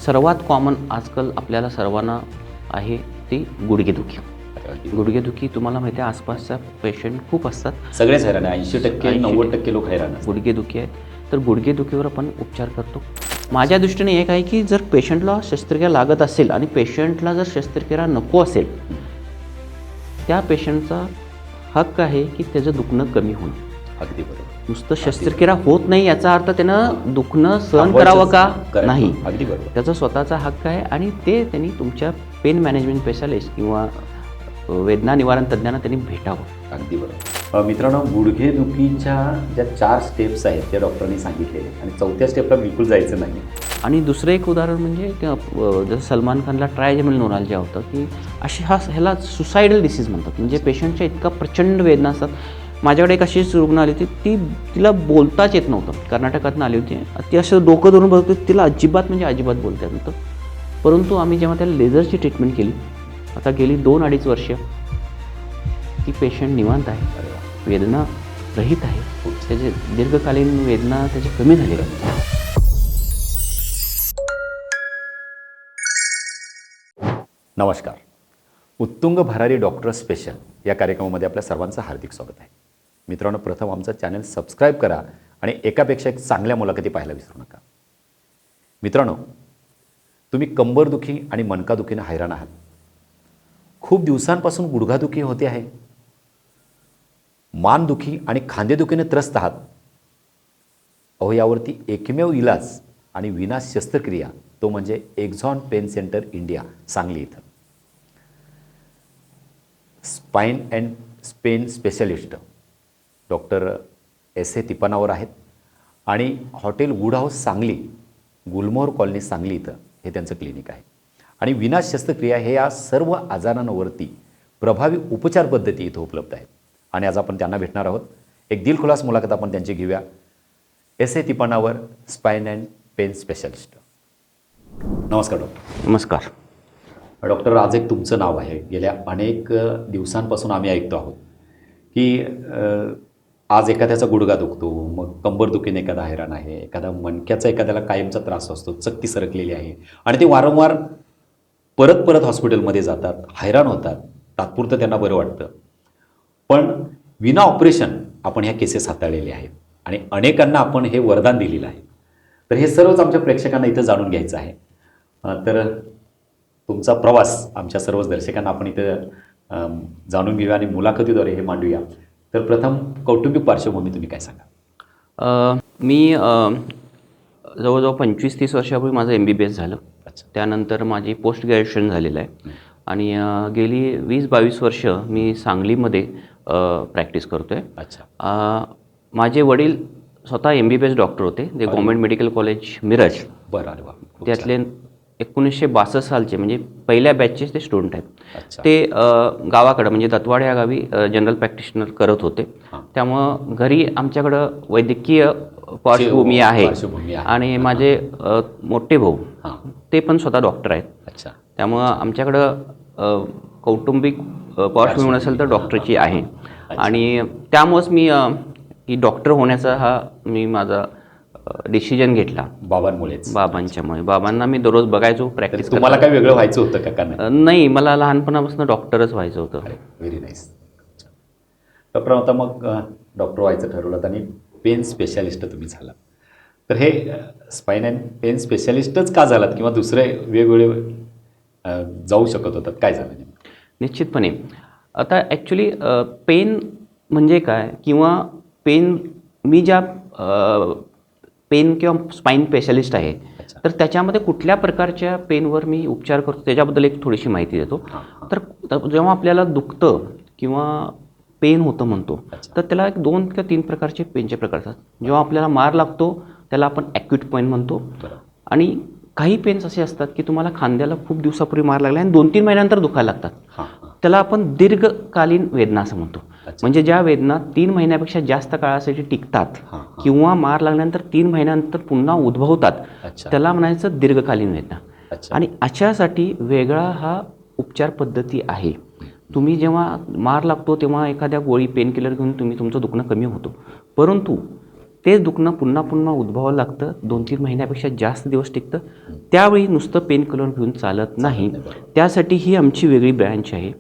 सर्वात कॉमन आजकाल आपल्याला सर्वांना आहे ती गुडघेदुखी. गुडघेदुखी तुम्हाला माहिती आहे आसपासचा पेशंट खूप असतात. सगळेच हैराण आहे. 80% 90% लोक हैराण असतात. गुडघेदुखी आहे तर गुडघेदुखीवर आपण उपचार करतो. माझ्या दृष्टीने एक आहे की जर पेशंटला शस्त्रक्रिया लागत असेल आणि पेशंटला जर शस्त्रक्रिया नको असेल त्या पेशंटचा हक्क आहे की त्याचं दुखणं कमी होणं. अगदी बरोबर. नुसतं शस्त्रक्रिया होत नाही याचा अर्थ त्यानं दुखणं सहन करावं का नाही. अगदी बरोबर. त्याचा स्वतःचा हक्क आहे आणि ते त्यांनी तुमच्या पेन मॅनेजमेंट स्पेशालिस्ट किंवा वेदना निवारण तज्ज्ञांना त्यांनी भेटावं. अगदी बरोबर. मित्रांनो, गुडघेदुखीच्या ज्या 4 स्टेप्स आहेत त्या डॉक्टरांनी सांगितलेले आणि 4थ्या स्टेपला बिलकुल जायचं नाही. आणि दुसरं एक उदाहरण म्हणजे जसं सलमान खानला ट्रायजेमिनल न्यूराल्जिया होतं की ह्याला सुसायडल डिसीज म्हणतात. म्हणजे पेशंटच्या इतका प्रचंड वेदना असतात. माझ्याकडे एक अशीच रुग्ण आली होती तिला बोलताच येत नव्हतं. कर्नाटकातून आली होती. ती असं डोकं धरून बघत होती. तिला अजिबात बोलता येत नव्हतं. परंतु आम्ही जेव्हा त्याला लेझरची ट्रीटमेंट केली आता गेली 2-2.5 वर्ष ती पेशंट निवांत आहे, वेदना रहित आहे. त्याचे दीर्घकालीन वेदना त्याची कमी झालेली आहे. नमस्कार. उत्तुंग भरारी डॉक्टर स्पेशल या कार्यक्रमामध्ये आपल्या सर्वांचं हार्दिक स्वागत आहे. मित्रांनो, प्रथम आमचं चॅनल सबस्क्राईब करा आणि एकापेक्षा एक चांगल्या मुलाखती पाहायला विसरू नका. मित्रांनो, तुम्ही कंबरदुखी आणि मणकादुखीनं हैराण आहात. खूप दिवसांपासून गुडघादुखी होते आहे, मानदुखी आणि खांदेदुखीने त्रस्त आहात. अहो, यावरती एकमेव इलाज आणि विना शस्त्रक्रिया तो म्हणजे Axon pain centre India Sangli इथं. Spine and pain specialist doctor S.A. Tipanawar आहेत आणि हॉटेल वूड हाऊस सांगली, गुलमोहर कॉलनी सांगली इथं हे त्यांचं क्लिनिक आहे. आणि विना शस्त्रक्रिया हे या सर्व आजारांवरती प्रभावी उपचार पद्धती इथं उपलब्ध आहेत. आणि आज आपण त्यांना भेटणार आहोत. एक दिलखुलास मुलाखत आपण त्यांची घेऊया. S.A. Tipanawar, spine and pain specialist. नमस्कार डॉक्टर. नमस्कार डॉक्टर. आज एक तुमचं नाव आहे. गेल्या अनेक दिवसांपासून आम्ही ऐकतो आहोत की आज एखाद्याचा गुडघा दुखतो, मग कंबरदुखीने एखादा हैराण आहे, एखादा मणक्याचा एखाद्याला कायमचा त्रास असतो, चक्की सरकलेली आहे आणि ते वारंवार परत हॉस्पिटलमध्ये जातात, हैराण होतात. तात्पुरतं त्यांना बरं वाटतं, पण विना ऑपरेशन आपण ह्या केसेस हाताळलेल्या आहेत आणि अनेकांना आपण हे वरदान दिलेलं आहे. तर हे सर्वच आमच्या प्रेक्षकांना इथं जाणून घ्यायचं आहे. तर तुमचा प्रवास आमच्या सर्वच दर्शकांना आपण इथं जाणून घेऊया आणि मुलाखतीद्वारे हे मांडूया. तर प्रथम कौटुंबिक पार्श्वभूमी तुम्ही काय सांगा? मी जवळजवळ 25-30 वर्षापूर्वी माझं MBBS झालं. अच्छा. त्यानंतर माझी पोस्ट ग्रॅज्युएशन झालेलं आहे आणि गेली 20-22 वर्ष मी सांगलीमध्ये प्रॅक्टिस करतो आहे. अच्छा. माझे वडील स्वतः MBBS डॉक्टर होते. ते गव्हर्मेंट मेडिकल कॉलेज मिरज. बरं. अरे वा. त्यातले 1962 सालचे म्हणजे पहिल्या बॅचचे ते स्टुडंट आहेत. अच्छा. ते गावाकडं म्हणजे दत्तवाड या गावी जनरल प्रॅक्टिशनर करत होते. त्यामुळं घरी आमच्याकडं वैद्यकीय पार्श्वभूमी आहे आणि माझे मोठे भाऊ ते पण स्वतः डॉक्टर आहेत. अच्छा. त्यामुळं आमच्याकडं कौटुंबिक पार्श्वभूमी असेल तर डॉक्टरची आहे आणि त्यामुळंच मी की डॉक्टर होण्याचा मी माझा डिसिजन घेतला बाबांमुळेच. बाबांच्यामुळे. बाबांना मी दररोज बघायचो प्रॅक्टिस. तुम्हाला काय वेगळं व्हायचं होतं का? नाही, मला लहानपणापासून डॉक्टरच व्हायचं होतं. Very nice. डॉक्टर होता, मग डॉक्टर व्हायचं ठरवलं आणि पेन स्पेशालिस्ट तुम्ही झाला. तर हे स्पाइन अँड पेन स्पेशालिस्टच का झालात किंवा दुसरे वेगवेगळे जाऊ शकत होतात? काय झालं? निश्चितपणे आता ॲक्च्युली पेन म्हणजे काय किंवा पेन मी ज्या पेन किंवा स्पाइन स्पेशालिस्ट आहे तर त्याच्यामध्ये कुठल्या प्रकारच्या पेनवर मी उपचार करतो त्याच्याबद्दल एक थोडीशी माहिती देतो. तर जेव्हा आपल्याला दुखतं किंवा पेन होतं म्हणतो तर त्याला एक 2 किंवा 3 प्रकारचे पेनचे प्रकार असतात. जेव्हा आपल्याला मार लागतो त्याला आपण ॲक्यूट पेन म्हणतो आणि काही पेन्स असे असतात की तुम्हाला खांद्याला खूप दिवसापूर्वी मार लागला आणि 2-3 महिन्यानंतर दुखायला लागतात. त्याला आपण दीर्घकालीन वेदना असं म्हणतो. म्हणजे ज्या वेदना 3 महिन्यापेक्षा जास्त काळासाठी टिकतात किंवा मार लागल्यानंतर 3 महिन्यानंतर पुन्हा उद्भवतात, त्याला म्हणायचं दीर्घकालीन वेदना. आणि अशासाठी वेगळा हा उपचार पद्धती आहे. तुम्ही जेव्हा मार लागतो तेव्हा एखाद्या गोळी पेन किलर घेऊन तुमचं दुखणं कमी होतं, परंतु ते दुखणं पुन्हा पुन्हा उद्भवावं लागतं, 2-3 महिन्यापेक्षा जास्त दिवस टिकतं. त्यावेळी नुसतं पेन किलर घेऊन चालत नाही. त्यासाठी ही आमची वेगळी ब्रँच आहे.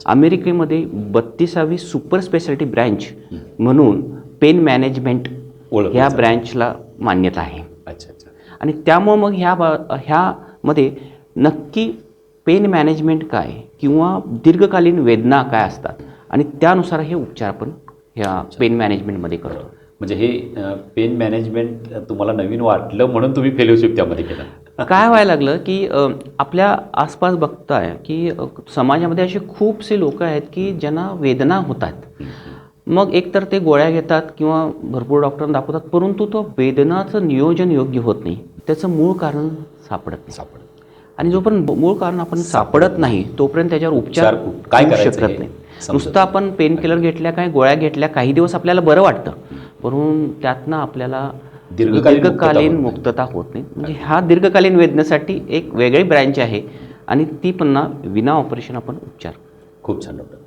अमेरिकेमध्ये 32वी सुपर स्पेशालिटी ब्रँच म्हणून पेन मॅनेजमेंट ह्या ब्रँचला मान्यता आहे. आणि त्यामुळं मग ह्यामध्ये नक्की पेन मॅनेजमेंट काय किंवा दीर्घकालीन वेदना काय असतात आणि त्यानुसार हे उपचार आपण ह्या पेन मॅनेजमेंटमध्ये करतो. म्हणजे हे पेन मॅनेजमेंट तुम्हाला नवीन वाटलं म्हणून तुम्ही फेलोशिप त्यामध्ये केलं. काय व्हायला लागलं की आपल्या आसपास बघताय की समाजामध्ये असे खूपसे लोक आहेत की ज्यांना वेदना होतात. मग एकतर ते गोळ्या घेतात किंवा भरपूर डॉक्टरांना दाखवतात, परंतु तो वेदनाचं नियोजन योग्य होत नाही, त्याचं मूळ कारण सापडत नाही. आणि जोपर्यंत मूळ कारण आपण सापडत नाही तोपर्यंत त्याच्यावर उपचार काय होऊ करायचं शकत नाही. नुसतं आपण पेन किलर घेतल्या, काय गोळ्या घेतल्या, काही दिवस आपल्याला बरं वाटतं, परंतु त्यातनं आपल्याला दीर्घकालीन मुक्तता होत नाही. म्हणजे ह्या दीर्घकालीन वेदनेसाठी एक वेगळी ब्रँच आहे आणि ती पुन्हा विना ऑपरेशन आपण उपचार. खूप छान डॉक्टर.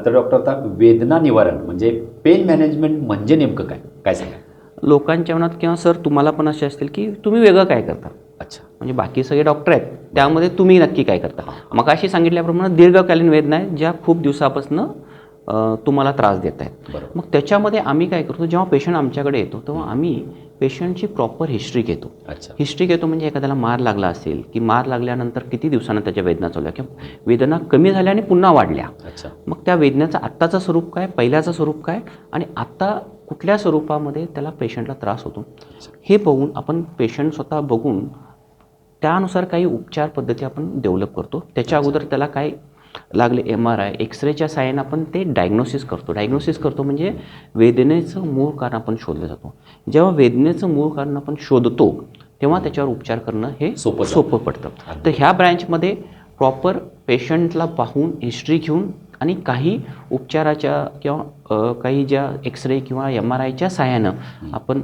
तर डॉक्टर, आता वेदना निवारण म्हणजे पेन मॅनेजमेंट म्हणजे नेमकं काय काय सांगा? लोकांच्या मनात किंवा सर तुम्हाला पण असे असतील की तुम्ही वेगळं काय करता. अच्छा. म्हणजे बाकी सगळे डॉक्टर आहेत, त्यामध्ये तुम्ही नक्की काय करता. मग अशी सांगितल्याप्रमाणे दीर्घकालीन वेदना आहेत ज्या खूप दिवसापासून तुम्हाला त्रास देत आहेत. मग त्याच्यामध्ये आम्ही काय करतो, जेव्हा पेशंट आमच्याकडे येतो तेव्हा आम्ही पेशंटची प्रॉपर हिस्ट्री घेतो. हिस्ट्री घेतो म्हणजे एखाद्याला मार लागला असेल की मार लागल्यानंतर किती दिवसानं त्याच्या वेदना चालल्या किंवा वेदना कमी झाल्या आणि पुन्हा वाढल्या. मग त्या वेदनेचं आत्ताचं स्वरूप काय, पहिल्याचं स्वरूप काय आणि आत्ता कुठल्या स्वरूपामध्ये त्याला पेशंटला त्रास होतो हे बघून आपण पेशंट स्वतः बघून त्यानुसार काही उपचार पद्धती आपण डेव्हलप करतो. त्याच्या अगोदर त्याला काय लागले MRI एक्सरेच्या साहाय्याने आपण ते डायग्नोसिस करतो म्हणजे वेदनेचं मूळ कारण आपण शोधलं जातो. जेव्हा वेदनेचं मूळ कारण आपण शोधतो तेव्हा त्याच्यावर उपचार करणं हे सोपं पडतं. तर ह्या ब्रँचमध्ये प्रॉपर पेशंटला पाहून हिस्ट्री घेऊन आणि काही उपचाराच्या किंवा काही ज्या एक्सरे किंवा MRIच्या साहाय्यानं आपण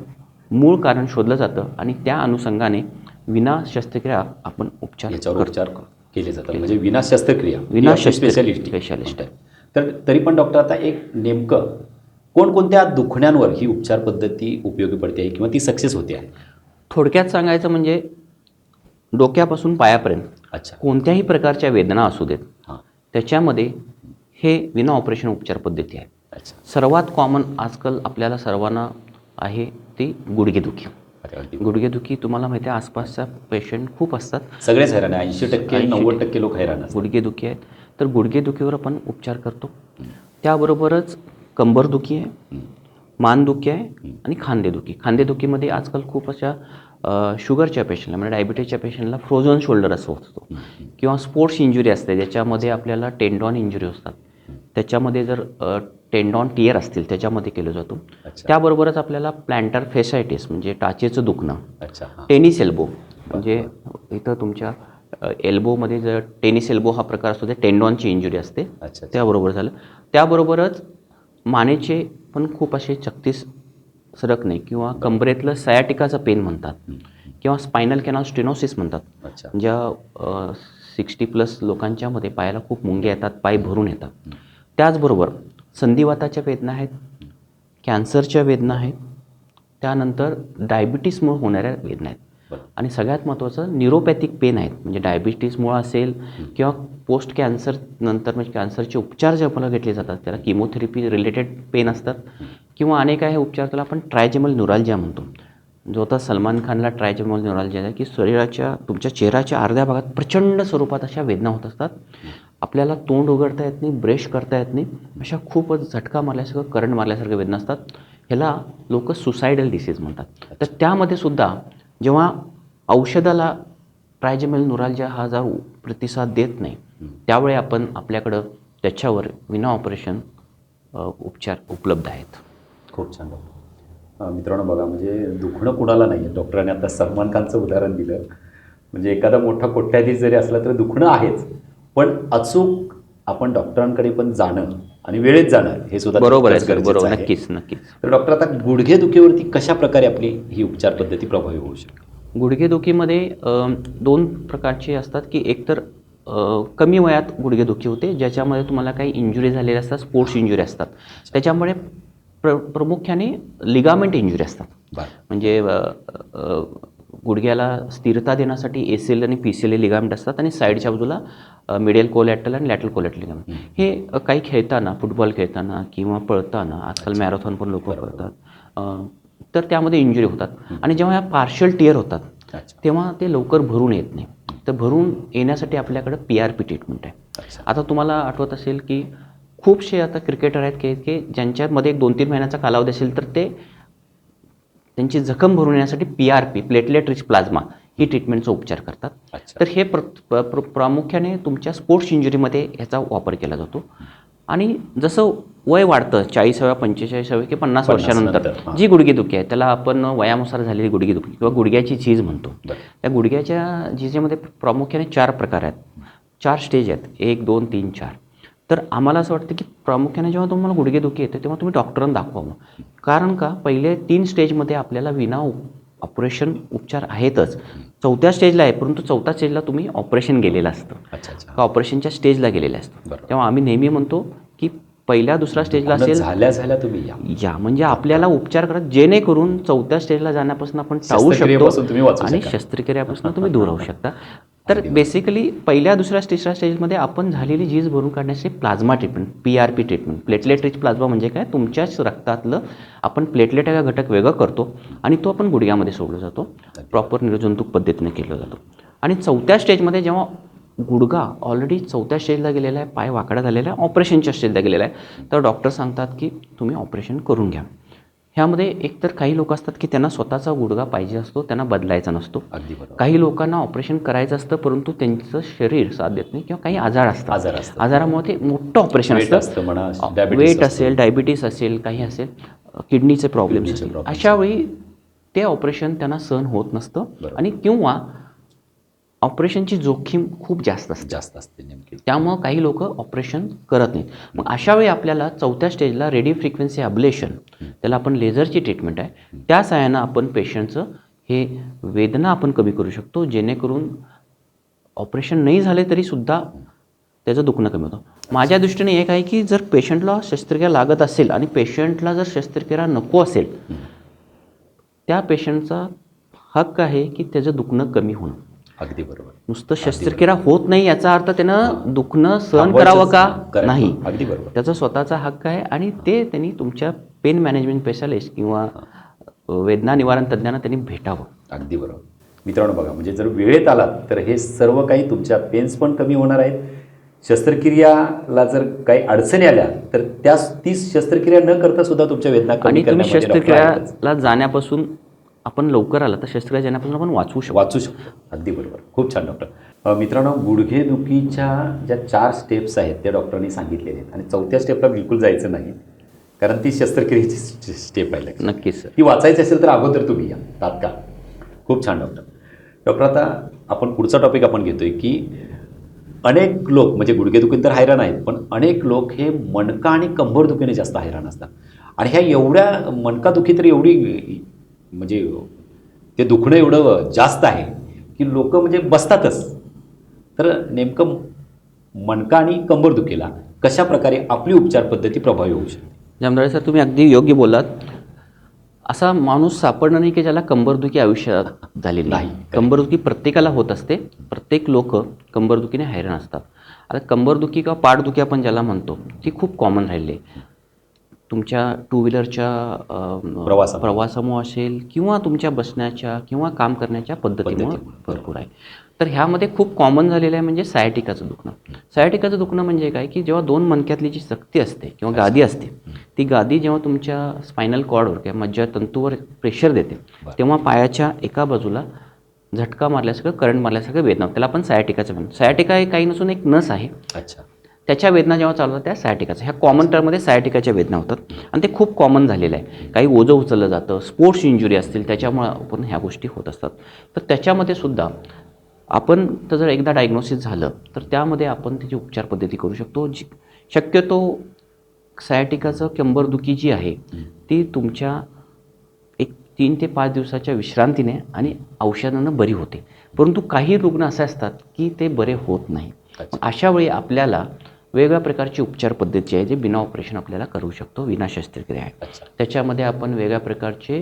मूळ कारण शोधलं जातं आणि त्या अनुषंगाने विना शस्त्रक्रिया आपण उपचार केले जातात. म्हणजे विना शस्त्रक्रिया स्पेशालिस्ट आहे. तर तरी पण डॉक्टर, आता एक नेमकं कोणकोणत्या दुखण्यांवर ही उपचार पद्धती उपयोगी पडते आहे किंवा ती सक्सेस होते आहे? थोडक्यात सांगायचं म्हणजे डोक्यापासून पायापर्यंत कोणत्याही प्रकारच्या वेदना असू देत, त्याच्यामध्ये हे विना ऑपरेशन उपचार पद्धती आहे. सर्वात कॉमन आजकाल आपल्याला सर्वांना आहे ती गुडघेदुखी. गुडघेदुखी तुम्हाला माहिती आहे, आसपासच्या पेशंट खूप असतात, सगळेच हैराण आहे. 80% 90% लोक हैराण असतात. गुडघेदुखी आहेत. तर गुडघेदुखीवर आपण उपचार करतो. त्याबरोबरच कंबरदुखी आहे, मानदुखी आहे आणि खांदेदुखीमध्ये आजकाल खूप अशा शुगरच्या पेशंटला म्हणजे डायबिटीजच्या पेशंटला फ्रोझन शोल्डर असं होतो किंवा स्पोर्ट्स इंजुरी असते ज्याच्यामध्ये आपल्याला टेंडॉन इंजुरी असतात, त्याच्यामध्ये जर टेंडॉन टियर असतील त्याच्यामध्ये केलं जातो. त्याबरोबरच आपल्याला प्लॅन्टर फेसायटिस म्हणजे टाचेचं दुखणं, टेनिस एल्बो म्हणजे इथं तुमच्या एल्बोमध्ये जर टेनिस एल्बो हा प्रकार असतो ते टेंडॉनची इंजुरी असते, त्याबरोबर झालं. त्याबरोबरच मानेचे पण खूप असे 36 सरकणे किंवा कंबरेतलं सयाटिकाचं पेन म्हणतात किंवा स्पायनल कॅनल स्टेनोसिस म्हणतात. ज्या 60+ लोकांच्यामध्ये पायाला खूप मुंगे येतात, पाय भरून येतात. त्याचबरोबर संधिवाताच्या वेदना आहेत, कॅन्सरच्या वेदना आहेत, त्यानंतर डायबिटीसमुळे होणाऱ्या वेदना आहेत आणि सगळ्यात महत्त्वाचं न्यूरोपॅथिक पेन आहेत. म्हणजे डायबिटीसमुळे असेल किंवा पोस्ट कॅन्सर नंतर म्हणजे कॅन्सरचे उपचार जे आपल्याला घेतले जातात त्याला किमोथेरपी रिलेटेड पेन असतात किंवा अनेक आहे उपचार त्याला आपण ट्रायजेमल न्यूराल्जिया म्हणतो. जो आता सलमान खानला ट्रायजेमल न्यूराल्जिया आहे की तुमच्या चेहऱ्याच्या अर्ध्या भागात प्रचंड स्वरूपात अशा वेदना होत असतात. आपल्याला तोंड उघडता येत नाही, ब्रश करता येत नाही, अशा खूपच झटका मारल्यासारखं करंट मारल्यासारख्या वेदना असतात. ह्याला लोक सुसायडल डिसीज म्हणतात. तर त्यामध्ये सुद्धा जेव्हा औषधाला ट्रायजेमल न्यूराल्जिया हा जर प्रतिसाद देत नाही त्यावेळी आपण आपल्याकडं त्याच्यावर विना ऑपरेशन उपचार उपलब्ध आहेत. खूप छान. मित्रांनो बघा, म्हणजे दुखणं कुणाला नाही आहे. डॉक्टरांनी आता सलमान खानचं उदाहरण दिलं. म्हणजे एखादा मोठा कोट्याधीश जरी असला तर दुखणं आहेच, पण अचूक आपण डॉक्टरांकडे पण जाणं आणि वेळेत जाणं हे सुद्धा बरोबर आहे. नक्कीच. तर डॉक्टर, आता गुडघेदुखीवरती कशा प्रकारे आपली ही उपचार पद्धती प्रभावी होऊ शकते? गुडघेदुखीमध्ये 2 प्रकारचे असतात की एकतर कमी वयात गुडघेदुखी होते ज्याच्यामध्ये तुम्हाला काही इंजुरी झालेल्या असतात, स्पोर्ट्स इंजुरी असतात, त्याच्यामुळे प्रामुख्याने लिगामेंट इंजुरी असतात. बरं. म्हणजे गुडघ्याला स्थिरता देण्यासाठी ACL आणि PCL लिगामेंट असतात आणि साईडच्या बाजूला मिडियल कोलॅटरल आणि लॅटरल कोलॅटरल लिगामेंट. हे काही खेळताना, फुटबॉल खेळताना किंवा पळताना, आजकाल मॅरेथॉन पण लोक करतात, तर त्यामध्ये इंजुरी होतात. आणि जेव्हा ह्या पार्शियल टिअर होतात अच्छा. तेव्हा ते लवकर भरून येत नाही. तर भरून येण्यासाठी आपल्याकडे PRP ट्रीटमेंट आहे. अच्छा. आता तुम्हाला आठवत असेल की खूपसे आता क्रिकेटर आहेत की ज्यांच्यामध्ये एक 2-3 महिन्याचा कालावधी असेल तर ते त्यांची जखम भरून येण्यासाठी PRP प्लेटलेट रिच प्लाझ्मा ही ट्रीटमेंटचा उपचार करतात. अच्छा. तर हे प्रामुख्याने तुमच्या स्पोर्ट्स इंजुरीमध्ये ह्याचा वापर केला जातो. आणि जसं वय वाढतं 40व्या 45व्या की 50 वर्षानंतर नंतर, जी गुडघेदुखी आहे त्याला आपण वयानुसार झालेली गुडघेदुखी किंवा गुडघ्याची झीज म्हणतो. बरं. त्या गुडघ्याच्या झीजेमध्ये प्रामुख्याने 4 प्रकार आहेत, 4 स्टेज आहेत, 1, 2, 3, 4. तर आम्हाला असं वाटतं की प्रामुख्याने जेव्हा तुम्हाला गुडघेदुखी येते तेव्हा तुम्ही डॉक्टरांना दाखवावं. कारण का पहिले 3 स्टेजमध्ये आपल्याला विना ऑपरेशन उपचार आहेतच. 4थ्या स्टेजला आहे, परंतु 4थ्या स्टेजला तुम्ही ऑपरेशन गेलेलं असतं अच्छा. अच्छा. का ऑपरेशनच्या स्टेजला गेलेलं असतं. बरं. तेव्हा आम्ही नेहमी म्हणतो की पहिल्या 2ऱ्या स्टेजला दुखणं असेल झाल्या तुम्ही या म्हणजे आपल्याला उपचार करा जेणेकरून 4थ्या स्टेजला जाण्यापासून आपण टाळू शस्त्रक्रियेपासून तुम्ही शकतो वाचू आणि शकाल. शस्त्रक्रियापासून तुम्ही दूर राहू शकता. तर बेसिकली पहिल्या 2ऱ्या 3ऱ्या स्टेजमध्ये आपण झालेली झीज भरून काढण्यासाठी plasma treatment PRP treatment platelet rich plasma म्हणजे काय तुमच्याच रक्तातलं आपण प्लेटलेट हा घटक वेगळं करतो आणि तो आपण गुडघ्यामध्ये सोडला जातो. प्रॉपर निर्जंतुक पद्धतीने केला जातो. आणि 4थ्या स्टेजमध्ये जेव्हा गुडघा ऑलरेडी 4थ्या स्टेजला गेलेला आहे, पाय वाकडा झालेला आहे, ऑपरेशनच्या स्टेजला गेलेला आहे, तर डॉक्टर सांगतात की तुम्ही ऑपरेशन करून घ्या. ह्यामध्ये एकतर काही लोक असतात की त्यांना स्वतःचा गुडघा पाहिजे असतो, त्यांना बदलायचा नसतो. अगदी बरोबर. काही लोकांना ऑपरेशन करायचं असतं परंतु त्यांचं शरीर साथ देत नाही किंवा काही आजार असतात. आजारामुळे ते मोठं ऑपरेशन असतं. वेट असेल, डायबिटीस असेल, काही असेल, किडनीचे प्रॉब्लेम्स असतील, अशा वेळी ते ऑपरेशन त्यांना सहन होत नसतं आणि किंवा ऑपरेशनची जोखीम खूप जास्त असते नेमकी. त्यामुळं काही लोक ऑपरेशन करत नाहीत. मग अशा वेळी आपल्याला 4थ्या स्टेजला रेडिओ फ्रिक्वेन्सी अब्लेशन, त्याला आपण लेझरची ट्रीटमेंट आहे, त्या सहाय्यानं आपण पेशंटचं हे वेदना आपण कमी करू शकतो जेणेकरून ऑपरेशन नाही झाले तरीसुद्धा त्याचं दुखणं कमी होतं. माझ्या दृष्टीने एक आहे की जर पेशंटला शस्त्रक्रिया लागत असेल आणि पेशंटला जर शस्त्रक्रिया नको असेल त्या पेशंटचा हक्क आहे की त्याचं दुखणं कमी होणं. अगदी बरोबर. नुसतं शस्त्रक्रिया होत नाही याचा अर्थ त्यानं दुखणं सहन करावं का नाही, अगदी बरोबर. त्याचा स्वतःचा हक्क आहे आणि ते त्यांनी तुमच्या पेन मॅनेजमेंट स्पेशालिस्ट किंवा वेदना निवारण तज्ज्ञांना त्यांनी भेटावं. अगदी बरोबर. मित्रांनो बघा, म्हणजे जर वेळेत आलात तर हे सर्व काही तुमच्या पेन्स पण कमी होणार आहेत. शस्त्रक्रियाला जर काही अडचणी आल्या तर ती शस्त्रक्रिया न करता सुद्धा तुमच्या वेदना कमी आणि तुम्ही करण्यामध्ये डॉक्टर आहेतच. शस्त्रक्रियाला जाण्यापासून आपण लवकर आला तर शस्त्रक्रिया जाण्यापासून आपण वाचू शकतो. अगदी बरोबर. खूप छान डॉक्टर. मित्रांनो, गुडघेदुखीच्या ज्या 4 स्टेप्स आहेत त्या डॉक्टरांनी सांगितलेल्या आहेत आणि 4थ्या स्टेपला बिलकुल जायचं नाही कारण ती शस्त्रक्रियेची स्टेप आहे. नक्कीच सर. ती वाचायची असेल तर अगोदर तुम्ही या तात्काळ. खूप छान डॉक्टर. आता आपण पुढचा टॉपिक आपण घेतोय की अनेक लोक म्हणजे गुडघेदुखीने तर हैराण आहेत पण अनेक लोक हे मणका आणि कंबरदुखीने जास्त हैराण असतात आणि ह्या एवढ्या मणकादुखी तर एवढी म्हणजे ते दुखणं एवढं जास्त आहे की लोक म्हणजे बसतातच. तर नेमकं मणका आणि कंबरदुखीला कशा प्रकारे आपली उपचार पद्धती प्रभावी होऊ शकते? जामदाळे सर, तुम्ही अगदी योग्य बोललात. असा माणूस सापडणं नाही की ज्याला कंबरदुखी आयुष्यात झालेली नाही. कंबरदुखी प्रत्येकाला होत असते. प्रत्येक लोक कंबरदुखीने हैराण असतात. आता कंबरदुखी किंवा पाठदुखी आपण ज्याला म्हणतो ती खूप कॉमन राहिली आहे. तुमच्या 2 व्हीलरच्या प्रवासामुळे असेल किंवा तुमच्या बसण्याच्या किंवा काम करण्याच्या पद्धतीमुळे भरपूर आहे. तर ह्यामध्ये खूप कॉमन झालेलं आहे म्हणजे सायटिकाचं दुखणं. सायटिकाचं दुखणं म्हणजे काय की जेव्हा 2 मणक्यातली जी सक्ती असते किंवा गादी असते ती गादी जेव्हा तुमच्या स्पायनल कॉर्डवर किंवा मज्जातंतूवर प्रेशर देते तेव्हा पायाच्या एका बाजूला झटका मारल्यासारखं करंट मारल्यासारखं वेदना, त्याला आपण सायटिकाचं म्हणतो. सायटिका हे काही नसून एक नस आहे. त्याच्या वेदना जेव्हा चालू होतात त्या सायटिकाचं, ह्या कॉमन टर्ममध्ये सायटिकाच्या वेदना होतात आणि ते खूप कॉमन झालेलं आहे. काही ओझं उचललं जातं, स्पोर्ट्स इंजुरी असतील त्याच्यामुळे आपण ह्या गोष्टी होत असतात. तर त्याच्यामध्ये सुद्धा आपण तर जर एकदा डायग्नोसिस झालं तर त्यामध्ये आपण त्याची उपचार पद्धती करू शकतो. शक्यतो सायटिकाचं कंबरदुखी जी आहे ती तुमच्या 3 ते 5 दिवसाच्या विश्रांतीने आणि औषधानं बरी होते. परंतु काही रुग्ण असे असतात की ते बरे होत नाही. अशा वेळी आपल्याला वेगवेगळ्या प्रकारची उपचार पद्धत जी आहे जे बिना ऑपरेशन आपल्याला करू शकतो, विना शस्त्रक्रिया आहे. अच्छा. त्याच्यामध्ये आपण वेगळ्या प्रकारचे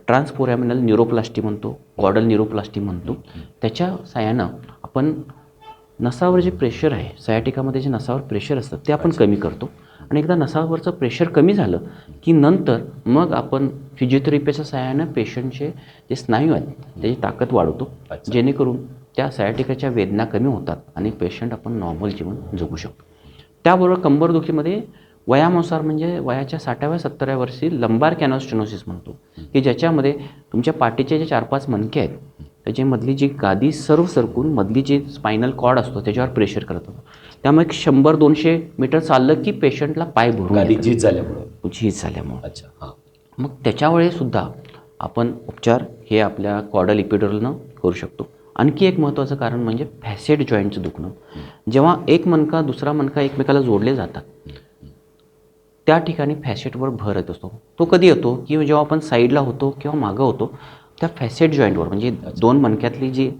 ट्रान्सफोरॅमिनल न्यूरोप्लास्टी म्हणतो, कॉर्डल न्यूरोप्लास्टी म्हणतो. त्याच्या साहाय्यानं आपण नसावर जे प्रेशर आहे, सायाटिकामध्ये जे नसावर प्रेशर असतं ते आपण कमी करतो. आणि एकदा नसावरचं प्रेशर कमी झालं की नंतर मग आपण फिजिओथेरपीच्या साहाय्यानं पेशंटचे जे स्नायू आहेत त्याची ताकद वाढवतो, जेणेकरून त्या सायाटिकाच्या वेदना कमी होतात आणि पेशंट आपण नॉर्मल जीवन जगू शकतो. त्याबरोबर कंबरदुखीमध्ये वयानुसार म्हणजे वयाच्या 60व्या 70व्या वर्षी लंबार कॅनल स्टेनोसिस म्हणतो, की ज्याच्यामध्ये तुमच्या पाठीचे जे 4-5 मणके आहेत त्याच्यामधली जी गादी सर्व सरकून मधली जी स्पायनल कॉर्ड असतो त्याच्यावर प्रेशर करत होतो. त्यामुळे 100-200 मीटर चाललं की पेशंटला पाय भरून गादी येतं. झीज झाल्यामुळं. झीज झाल्यामुळं. अच्छा. हां. मग त्याच्यावेळेसुद्धा आपण उपचार हे आपल्या कॉर्डल इपिड्युरलनं करू शकतो. आणखी एक महत्त्वाचं कारण म्हणजे फॅसेट जॉईंटचं दुखणं. जेव्हा एक मणका दुसरा मणका एकमेकाला जोडले जातात त्या ठिकाणी फॅसेटवर भर येत असतो. तो कधी येतो की जेव्हा आपण साईडला होतो किंवा मागं होतो त्या फॅसेट जॉईंटवर म्हणजे दोन मणक्यातली जी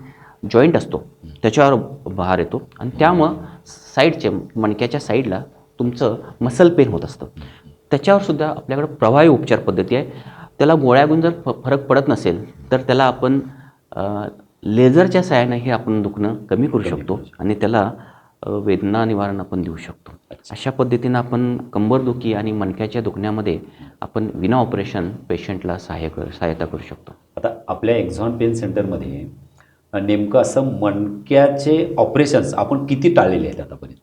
जॉईंट असतो त्याच्यावर भार येतो आणि त्यामुळं साईडच्या मणक्याच्या साईडला तुमचं मसल पेन होत असतं. त्याच्यावर सुद्धा आपल्याकडे प्रभावी उपचार पद्धती आहे. त्याला गोळ्या घेऊन जर फरक पडत नसेल तर त्याला आपण लेझरच्या साहाय्याने हे आपण दुखणं कमी करू शकतो आणि त्याला वेदना निवारण आपण देऊ शकतो. अशा पद्धतीनं आपण कंबरदुखी आणि मणक्याच्या दुखण्यामध्ये आपण विना ऑपरेशन पेशंटला सहायता करू शकतो. आता आपल्या एक्झॉन पेन सेंटरमध्ये नेमकं असं मणक्याचे ऑपरेशन्स आपण किती टाळलेले आहेत आतापर्यंत?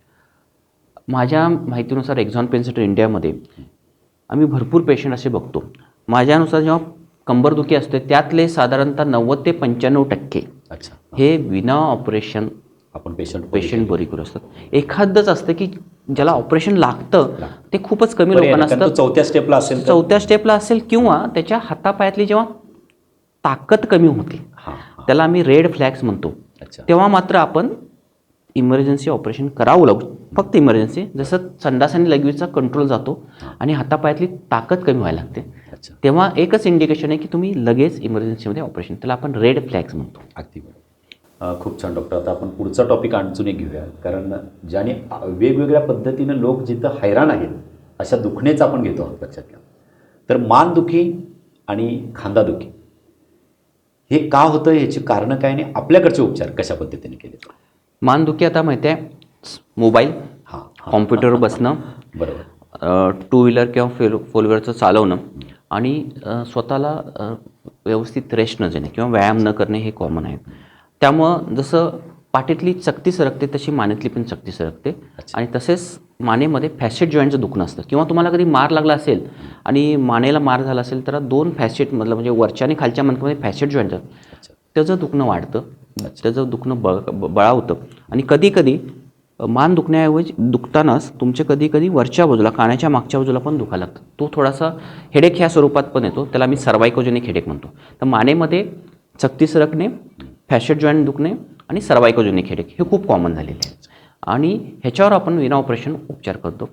माझ्या माहितीनुसार एक्झॉन पेन सेंटर इंडियामध्ये आम्ही भरपूर पेशंट असे बघतो. माझ्यानुसार जेव्हा कंबरदुखी असते त्यातले साधारणतः 90 ते 95% अच्छा. हे विना ऑपरेशन आपण पेशंट बरी करू असतात. एखादंच असतं की ज्याला ऑपरेशन लागतं ते खूपच कमी लोकांना असतं. चौथ्या स्टेपला असेल तर? चौथ्या स्टेपला असेल किंवा त्याच्या हातापायातली जेव्हा ताकद कमी होते त्याला आम्ही रेड फ्लॅग्स म्हणतो. अच्छा. तेव्हा मात्र आपण इमर्जन्सी ऑपरेशन करावं लागतं. फक्त इमर्जन्सी जसं संडास आणि लघवीचा कंट्रोल जातो आणि हातापायातली ताकद कमी व्हायला लागते अच्छा. तेव्हा एकच इंडिकेशन आहे की तुम्ही लगेच इमर्जन्सीमध्ये ऑपरेशन, त्याला आपण रेड फ्लॅग्स म्हणतो. अगदी बरोबर. खूप छान डॉक्टर. आता आपण पुढचा टॉपिक आणखून एक घेऊया, कारण ज्याने वेगवेगळ्या पद्धतीनं लोक जिथं हैराण आहेत अशा दुखणेच आपण घेतो आहोत लक्षात घ्या. तर मानदुखी आणि खांदादुखी हे का होतं, याची कारणं काय आणि आपल्याकडचे उपचार कशा पद्धतीने केले? मानदुखी आता माहिती आहे मोबाईल, कॉम्प्युटरवर बसणं, बरोबर, टू व्हीलर किंवा फोर व्हीलरचं चालवणं आणि स्वतःला व्यवस्थित रेस्ट न देणे किंवा व्यायाम न करणे हे कॉमन आहे. त्यामुळं जसं पाठीतली चकती सरकते तशी मानेतली पण चकती सरकते आणि तसेच मानेमध्ये फॅसेट जॉईंटचं दुखणं असतं. किंवा तुम्हाला कधी मार लागला असेल आणि मानेला मार झाला असेल तर 2 फॅसेटमधलं म्हणजे वरच्या आणि खालच्या मणक्यामध्ये फॅसेट जॉईंट त्याचं दुखणं वाढतं, त्याचं दुखणं बळावतं आणि कधीकधी मान दुखण्याऐवजी दुखतानाच तुमच्या कधीकधी वरच्या बाजूला कानाच्या मागच्या बाजूला पण दुखायला लागतं. तो थोडासा हेडेक ह्या स्वरूपात पण येतो, त्याला मी सर्वायकोजेनिक हेडेक म्हणतो. तर मानेमध्ये चकती सरकणे, फॅसेट जॉईंट दुखणे आणि सर्वायकोजेनिक हेडेक हे खूप कॉमन झालेले आहे आणि ह्याच्यावर आपण विना ऑपरेशन उपचार करतो.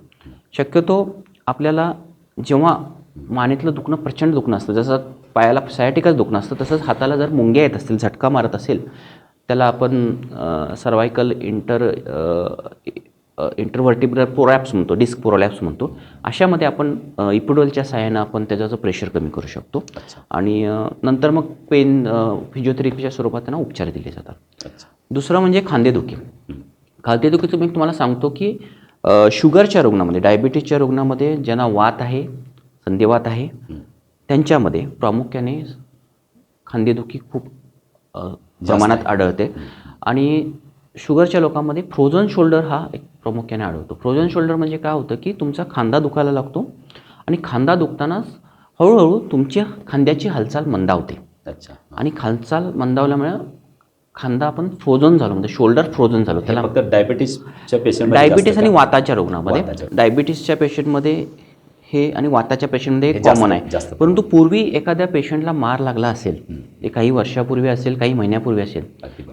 शक्यतो आपल्याला जेव्हा मानेतलं दुखणं प्रचंड दुखणं असतं, जसं पायाला सायाटिकाच दुखणं असतं, तसंच हाताला जर मुंग्या येत असतील, झटका मारत असेल, त्याला आपण सर्वायकल इंटरव्हर्टिब्रल प्रोलॅप्स म्हणतो, डिस्क प्रोलॅप्स म्हणतो. अशामध्ये आपण इपिड्युरलच्या साहाय्यानं आपण त्याचं प्रेशर कमी करू शकतो आणि नंतर मग पेन फिजिओथेरपीच्या स्वरूपात त्यांना उपचार दिले जातात. दुसरं म्हणजे खांदेदुखी. खांदेदुखीचं मी तुम्हाला सांगतो की शुगरच्या रुग्णामध्ये, डायबिटीसच्या रुग्णामध्ये ज्यांना वात आहे, संधिवात आहे, त्यांच्यामध्ये प्रामुख्याने खांदेदुखी खूप प्रमाणात आढळते आणि शुगरच्या लोकांमध्ये फ्रोझन शोल्डर हा एक प्रामुख्याने आढळतो. फ्रोझन शोल्डर म्हणजे काय होतं की तुमचा खांदा दुखायला लागतो आणि खांदा दुखतानाच हळूहळू तुमच्या खांद्याची हालचाल मंदावते. अच्छा. आणि हालचाल मंदावल्यामुळे खांदा आपण फ्रोझन झालो, म्हणजे शोल्डर फ्रोझन झालो. त्याला फक्त डायबिटीसच्या पेशंट, डायबिटीस आणि वाताच्या रुग्णामध्ये, डायबिटीसच्या पेशंटमध्ये हे आणि वाताच्या पेशंटमध्ये कॉमन आहे. परंतु पूर्वी एखाद्या पेशंटला मार लागला असेल, ते काही वर्षापूर्वी असेल, काही महिन्यापूर्वी असेल,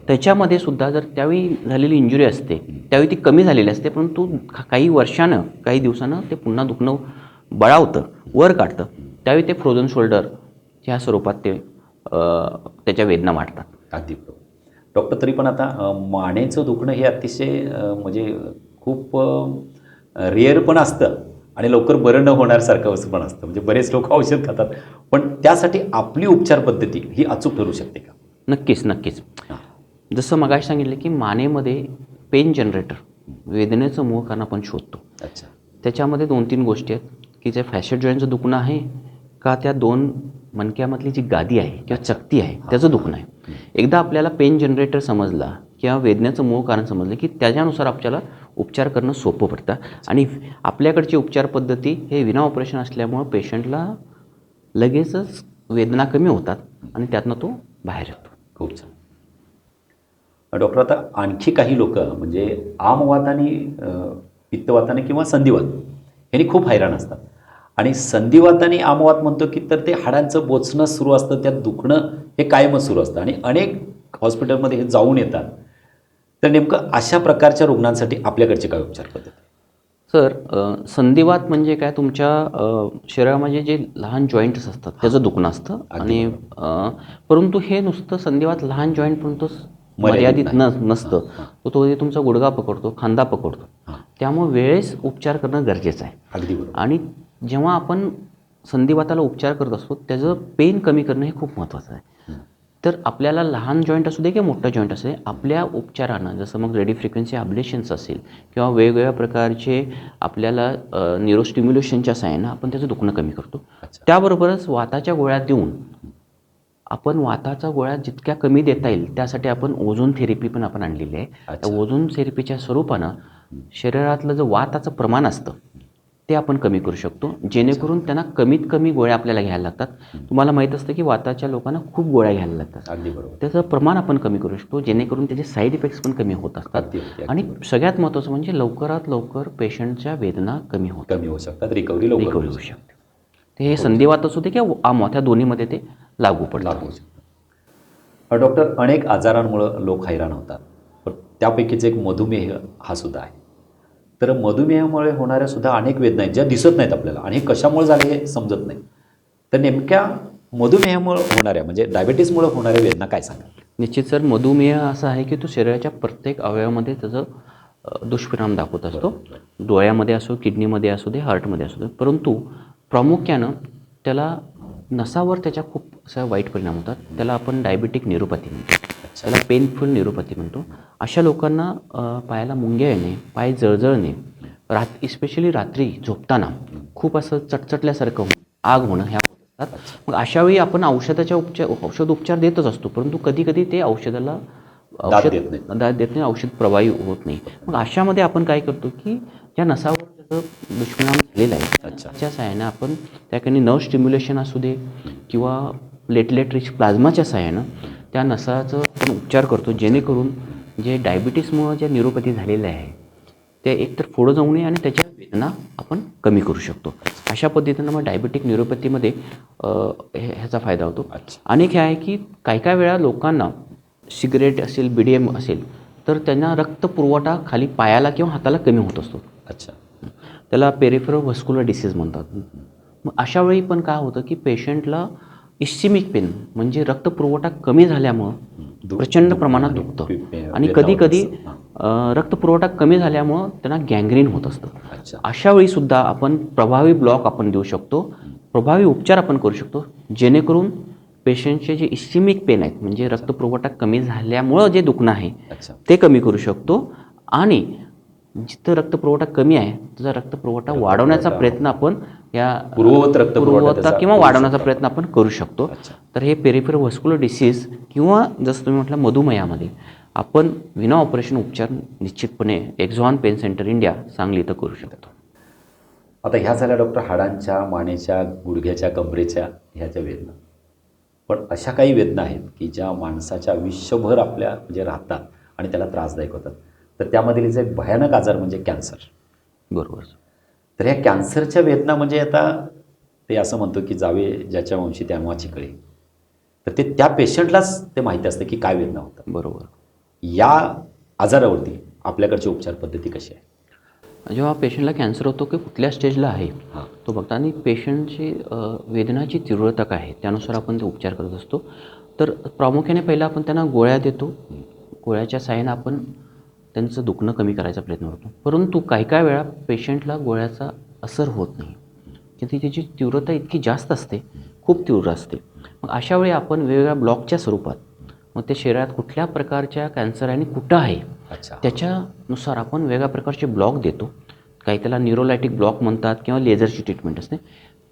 त्याच्यामध्ये सुद्धा जर त्यावेळी झालेली इंजुरी असते त्यावेळी ती कमी झालेली असते, परंतु काही वर्षानं काही दिवसानं ते पुन्हा दुखणं बळावतं, वर काढतं, त्यावेळी ते फ्रोझन शोल्डर ह्या स्वरूपात ते त्याच्या वेदना वाढतात. अगदी बरोबर. डॉक्टर, तरी पण आता मानेचं दुखणं हे अतिशय म्हणजे खूप रेअर पण असतं आणि लवकर बरं न होण्यासारखं असं पण असतं. म्हणजे बरेच लोक औषध खातात, पण त्यासाठी आपली उपचार पद्धती ही अचूक ठरू शकते का? नक्कीच, नक्कीच. हां. जसं मगाशी सांगितलं की मानेमध्ये पेन जनरेटर, वेदनेचं मूळ कारण आपण शोधतो. अच्छा. त्याच्यामध्ये 2-3 गोष्टी आहेत की जे फॅशट जॉईंटचं दुखणं आहे का त्या 2 मणक्यामधली जी गादी आहे किंवा चकती आहे त्याचं दुखणं आहे. एकदा आपल्याला पेन जनरेटर समजला किंवा वेदनेचं मूळ कारण समजलं की त्याच्यानुसार आपल्याला उपचार करणं सोपं पडतं आणि आपल्याकडची उपचार पद्धती हे विना ऑपरेशन असल्यामुळं पेशंटला लगेचच वेदना कमी होतात आणि त्यातनं तो बाहेर येतो. खूप छान. डॉक्टर, आता आणखी काही लोक म्हणजे आमवाताने, पित्तवाताने किंवा संधिवात यांनी खूप हैराण असतात. आणि संधिवाताने आमवात म्हणतो की तर ते हाडांचं बोचणं सुरू असतं, त्यात दुखणं हे कायमच सुरू असतं आणि अनेक हॉस्पिटलमध्ये हे जाऊन येतात. तर नेमकं अशा प्रकारच्या रुग्णांसाठी आपल्याकडचे काय उपचार पद्धती? सर, संधिवात म्हणजे काय, तुमच्या शरीरामध्ये जे लहान जॉईंट्स असतात त्याचं दुखणं असतं अगदी आणि परंतु हे नुसतं संधिवात लहान जॉईंटपर्यंतच मर्यादित मर्यादित नाही. नसतं. तो तुमचा गुडघा पकडतो, खांदा पकडतो. हां. त्यामुळे वेळेस उपचार करणं गरजेचं आहे. अगदी बरोबर. आणि जेव्हा आपण संधिवाताला उपचार करत असतो त्याचं पेन कमी करणं हे खूप महत्त्वाचं आहे. तर आपल्याला लहान जॉईंट असू दे किंवा मोठं जॉईंट असू दे, आपल्या उपचारानं जसं मग रेडिओ फ्रिक्वेन्सी अब्लेशन्स असेल किंवा वेगवेगळ्या प्रकारचे आपल्याला न्यूरोस्टिम्युलेशनच्या सहाय्यानं आपण त्याचं दुखणं कमी करतो. अच्छा. त्याबरोबरच वाताच्या गोळ्या देऊन आपण वाताच्या गोळ्या जितक्या कमी देता येईल त्यासाठी आपण ओझोन थेरपी पण आपण आणलेली आहे. अच्छा. त्या ओझोन थेरपीच्या स्वरूपानं शरीरातलं जे वाताचं प्रमाण असतं ते आपण कमी करू शकतो, जेणेकरून त्यांना कमीत कमी गोळ्या आपल्याला घ्यायला लागतात. तुम्हाला माहीत असतं की वाताच्या लोकांना खूप गोळ्या घ्यायला लागतात. अगदी बरोबर. त्याचं प्रमाण आपण कमी करू शकतो, जेणेकरून त्याचे साईड इफेक्ट्स पण कमी होत असतात. अगदी, अगदी, आणि अगदी. सगळ्यात महत्त्वाचं म्हणजे लवकरात लवकर पेशंटच्या वेदना कमी होतात, कमी होऊ शकतात, रिकव्हरी लवकर रिकव्हरी होऊ होऊ शकते. शकते. ते हे संधिवात असू दे किंवा आमवात, या दोन्हीमध्ये ते लागू पडतात. लागू शकतात. डॉक्टर, अनेक आजारांमुळं लोक हैराण होतात, पण त्यापैकीच एक मधुमेह हा सुद्धा आहे. तर मधुमेहामुळे होणाऱ्या सुद्धा अनेक वेदना आहेत ज्या दिसत नाहीत आपल्याला आणि हे कशामुळे झाले हे समजत नाही. तर नेमक्या मधुमेहामुळे होणाऱ्या म्हणजे डायबिटीसमुळे होणाऱ्या वेदना काय सांगा? निश्चित सर, मधुमेह असा आहे की तो शरीराच्या प्रत्येक अवयवामध्ये त्याचं दुष्परिणाम दाखवत असतो. डोळ्यामध्ये असो, किडनीमध्ये असू दे, हार्टमध्ये असू दे. परंतु प्रामुख्यानं त्याला नसावर त्याच्या खूप असा वाईट परिणाम होतात. त्याला आपण डायबिटिक न्यूरोपॅथी म्हणतो, त्याला पेनफुल न्यूरोपॅथी म्हणतो. अशा लोकांना पायाला मुंग्या येणे, पाय जळजळणे, इस्पेशली रात्री झोपताना खूप असं चटचटल्यासारखं आग होणं ह्या होतात. मग अशावेळी आपण औषध उपचार देतच असतो, परंतु कधी कधी ते औषधाला दाद देत नाही. दाद देत नाही, औषध प्रभावी होत नाही. मग अशामध्ये आपण काय करतो की ज्या नसावर त्याचं दुष्परिणाम झालेला आहे त्याच्या सहाय्यानं आपण त्याकडे नर्व स्टिम्युलेशन असू दे किंवा प्लेटलेट रिच प्लाझ्माच्या सहाय्यानं त्या नसाचं आपण उपचार करतो, जेणेकरून जे डायबिटीसमुळं ज्या न्यूरोपॅथी झालेल्या आहे ते एकतर पुढं जाऊ नये आणि त्याच्या वेदना आपण कमी करू शकतो. अशा पद्धतीनं मग डायबिटिक न्यूरोपॅथीमध्ये ह्याचा फायदा होतो. अनेक हे आहे की काही वेळा लोकांना सिगरेट असेल, BDM असेल तर त्यांना रक्तपुरवठा खाली पायाला किंवा हाताला कमी होत असतो. अच्छा. त्याला पेरिफेरल व्हस्क्युलर डिसीज म्हणतात. मग अशा वेळी पण काय होतं की पेशंटला इस्चिमिक पेन म्हणजे रक्तपुरवठा कमी झाल्यामुळं प्रचंड प्रमाणात दुखतं आणि कधी रक्तपुरवठा कमी झाल्यामुळं त्यांना गँग्रीन होत असतं. अशा वेळीसुद्धा आपण प्रभावी ब्लॉक आपण देऊ शकतो, प्रभावी उपचार आपण करू शकतो, जेणेकरून पेशंटचे जे इस्चिमिक पेन आहेत म्हणजे रक्तपुरवठा कमी झाल्यामुळं जे दुखणं आहे ते कमी करू शकतो आणि जिथं रक्तपुरवठा कमी आहे त्याचा रक्तपुरवठा वाढवण्याचा प्रयत्न आपण या पुरवठा किंवा वाढवण्याचा प्रयत्न आपण करू शकतो. तर हे पेरिफेरल व्हस्क्युलर डिसीज किंवा जसं तुम्ही म्हटलं मधुमेहामध्ये आपण विना ऑपरेशन उपचार निश्चितपणे एक्झॉन पेन सेंटर इंडिया सांगली इथं करू शकतो. आता ह्या झाल्या डॉक्टर हाडांच्या, मानेच्या, गुडघ्याच्या, कमरेच्या ह्याच्या वेदना. पण अशा काही वेदना आहेत की ज्या माणसाच्या आयुष्यभर आपल्या म्हणजे राहतात आणि त्याला त्रासदायक होतात. तर त्यामधील एक भयानक आजार म्हणजे कॅन्सर. बरोबर. तर ह्या कॅन्सरच्या वेदना म्हणजे आता ते असं म्हणतो की जावे ज्याच्या वंशी त्यामुळाची कळे. तर ते त्या पेशंटलाच ते माहिती असतं की काय वेदना होतात. बरोबर. या आजारावरती आपल्याकडची उपचार पद्धती कशी आहे? जेव्हा पेशंटला कॅन्सर होतो की कुठल्या स्टेजला आहे तो बघता आणि पेशंटची वेदनाची तीव्रता काय आहे त्यानुसार आपण ते उपचार करत असतो. तर प्रामुख्याने पहिला आपण त्यांना गोळ्या देतो. गोळ्याच्या सहाय्यानं आपण त्यांचं दुखणं कमी करायचा प्रयत्न करतो. परंतु काही वेळा पेशंटला गोळ्याचा असर होत नाही, की त्याची तीव्रता इतकी जास्त असते, खूप तीव्र असते. मग अशा वेळी आपण वेगवेगळ्या ब्लॉकच्या स्वरूपात, मग ते शरीरात कुठल्या प्रकारच्या कॅन्सर आणि कुठं आहे अच्छा. त्याच्यानुसार आपण वेगळ्या प्रकारचे ब्लॉक देतो. काही त्याला न्यूरोलायटिक ब्लॉक म्हणतात किंवा लेझरची ट्रीटमेंट असते.